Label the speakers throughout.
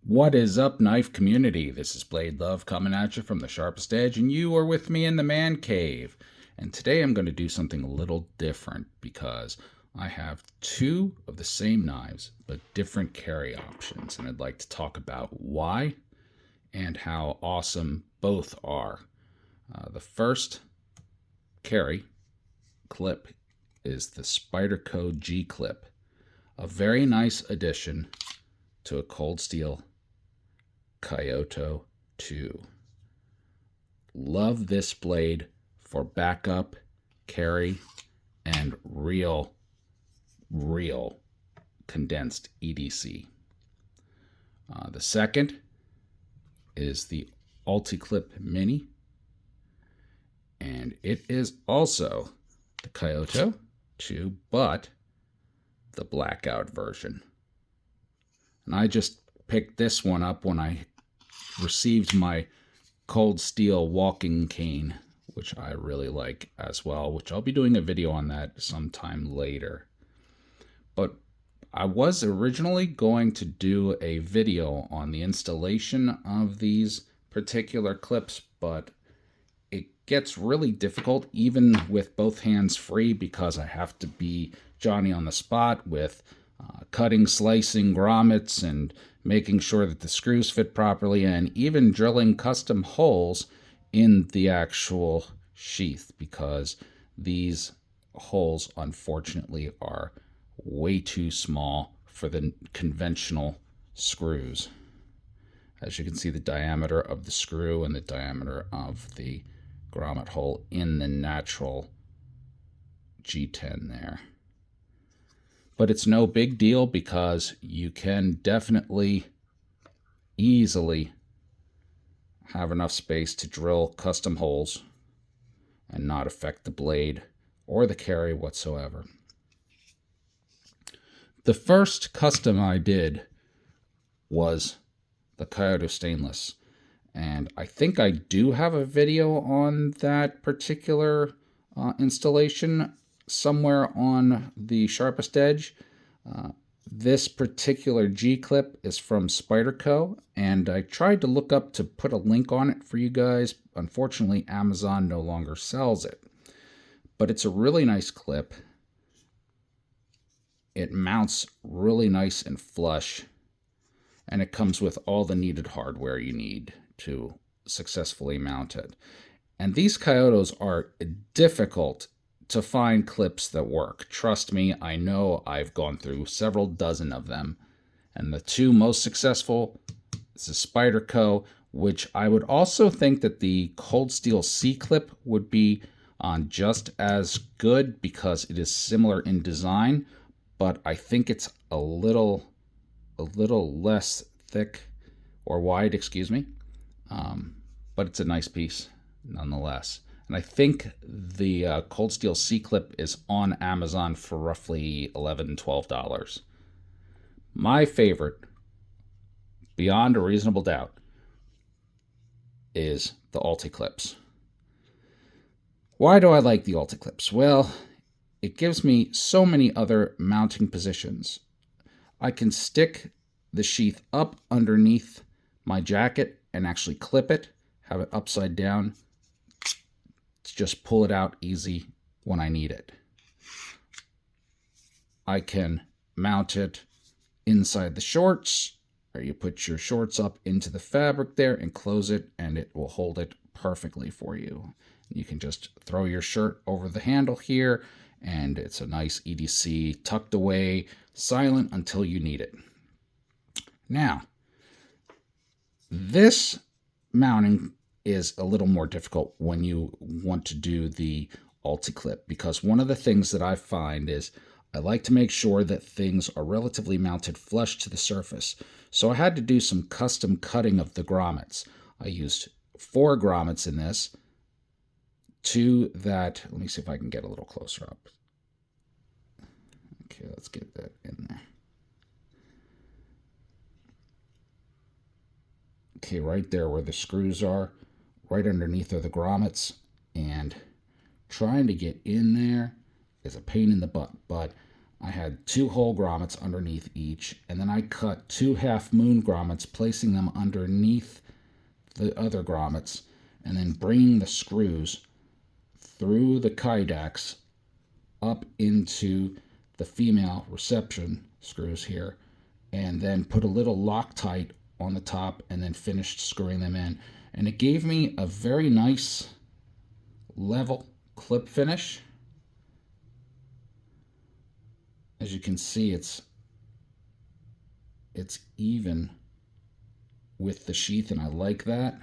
Speaker 1: What is up, knife community? This is Blade Love coming at you from the Sharpest Edge, and you are with me in the man cave. And today I'm going to do something a little different because I have two of the same knives but different carry options, and I'd like to talk about why and how awesome both are. The first carry clip is the Spyderco G-Clip, a very nice addition to a Cold Steel Kyoto II. Love this blade for backup, carry, and real condensed EDC. The second is the Ulticlip Mini, and it is also the Kyoto II, but the blackout version. And I just picked this one up when I received my Cold Steel walking cane, which I really like as well, which I'll be doing a video on that sometime later. But I was originally going to do a video on the installation of these particular clips, but it gets really difficult even with both hands free because I have to be Johnny on the spot with cutting, slicing grommets and making sure that the screws fit properly, and even drilling custom holes in the actual sheath because these holes unfortunately are way too small for the conventional screws. As you can see, the diameter of the screw and the diameter of the grommet hole in the natural G10 there. But it's no big deal because you can definitely easily have enough space to drill custom holes and not affect the blade or the carry whatsoever. The first custom I did was the Coyote stainless, and I think I do have a video on that particular installation somewhere on the Sharpest Edge. This particular G-Clip is from Spyderco, and I tried to look up to put a link on it for you guys. Unfortunately, Amazon no longer sells it. But it's a really nice clip. It mounts really nice and flush, and it comes with all the needed hardware you need to successfully mount it. And these Kyotos are difficult to find clips that work. Trust me, I know. I've gone through several dozen of them. And the two most successful is the Spyderco, which I would also think that the Cold Steel C-Clip would be on just as good because it is similar in design, but I think it's a little less thick or wide, excuse me. But it's a nice piece nonetheless. And I think the Cold Steel C-Clip is on Amazon for roughly $11, $12. My favorite, beyond a reasonable doubt, is the Ulticlips. Why do I like the Ulticlips? Well, it gives me so many other mounting positions. I can stick the sheath up underneath my jacket and actually clip it, have it upside down, just pull it out easy when I need it. I can mount it inside the shorts, or you put your shorts up into the fabric there and close it, and it will hold it perfectly for you. You can just throw your shirt over the handle here, and it's a nice EDC tucked away, silent until you need it. Now, this mounting is a little more difficult when you want to do the Ulticlip, because one of the things that I find is I like to make sure that things are relatively mounted flush to the surface. So I had to do some custom cutting of the grommets. I used 4 grommets in this, 2 that, let me see if I can get a little closer up. Okay, let's get that in there. Okay, right there where the screws are, right underneath are the grommets, and trying to get in there is a pain in the butt, but I had 2 whole grommets underneath each, and then I cut 2 half moon grommets, placing them underneath the other grommets, and then bringing the screws through the kydex up into the female reception screws here, and then put a little Loctite on the top, and then finished screwing them in. And it gave me a very nice level clip finish. As you can see, it's even with the sheath, and I like that.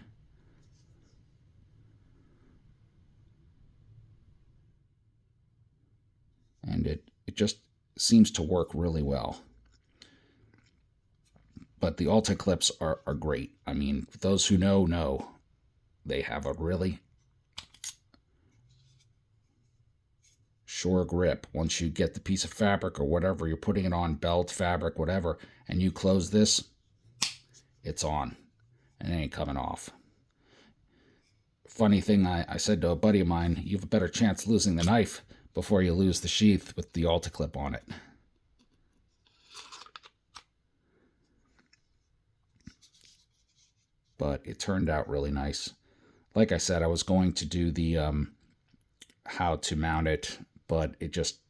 Speaker 1: And it just seems to work really well. But the Ulticlips are great. I mean, those who know they have a really sure grip. Once you get the piece of fabric or whatever you're putting it on, belt, fabric, whatever, and you close this, it's on and it ain't coming off. Funny thing, I said to a buddy of mine, you have a better chance losing the knife before you lose the sheath with the Ulticlip on it. But it turned out really nice. Like I said, I was going to do the how to mount it, but it just,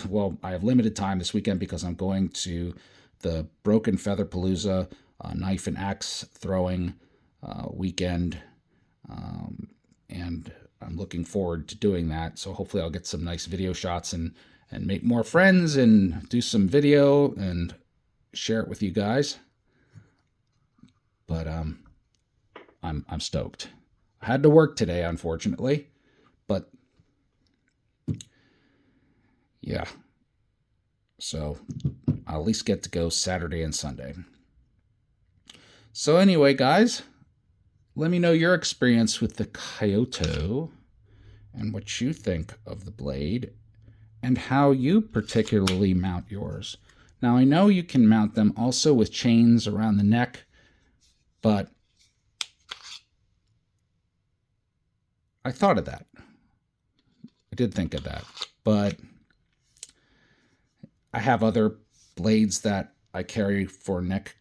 Speaker 1: well, I have limited time this weekend because I'm going to the Broken Feather Palooza knife and axe throwing weekend, and I'm looking forward to doing that. So hopefully I'll get some nice video shots and make more friends and do some video and share it with you guys. But I'm stoked. I had to work today, unfortunately, but yeah. So I'll at least get to go Saturday and Sunday. So anyway, guys, let me know your experience with the Kyoto and what you think of the blade and how you particularly mount yours. Now, I know you can mount them also with chains around the neck, but I thought of that. I did think of that, but I have other blades that I carry for neck,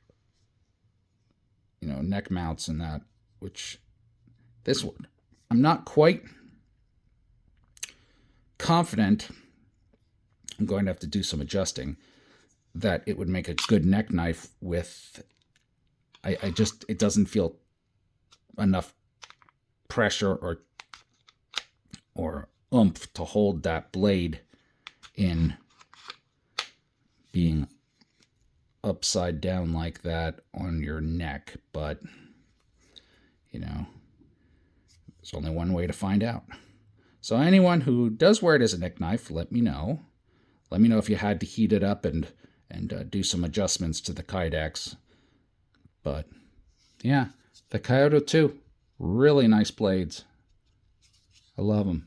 Speaker 1: neck mounts and that, which this one, I'm not quite confident. I'm going to have to do some adjusting that it would make a good neck knife with, it doesn't feel enough pressure or oomph to hold that blade in being upside down like that on your neck. But, there's only one way to find out. So anyone who does wear it as a neck knife, let me know. Let me know if you had to heat it up and do some adjustments to the kydex. But, yeah, the Kyoto II, really nice blades. I love them.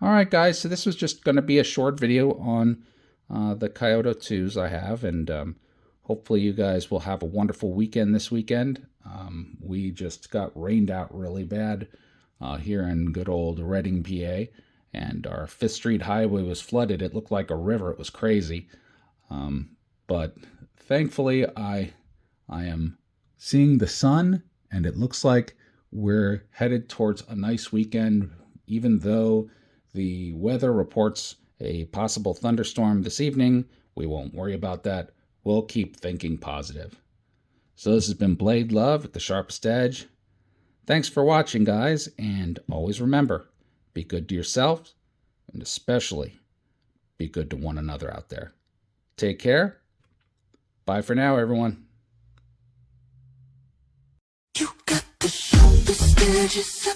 Speaker 1: All right, guys, so this was just going to be a short video on the Kyoto IIs I have, and hopefully you guys will have a wonderful weekend this weekend. We just got rained out really bad here in good old Reading, PA, and our 5th Street Highway was flooded. It looked like a river. It was crazy. But thankfully, I am seeing the sun, and it looks like we're headed towards a nice weekend, even though the weather reports a possible thunderstorm this evening. We won't worry about that. We'll keep thinking positive. So this has been Blade Love at the Sharpest Edge. Thanks for watching, guys, and always remember, be good to yourself, and especially be good to one another out there. Take care. Bye for now, everyone.
Speaker 2: You got the sharpest edges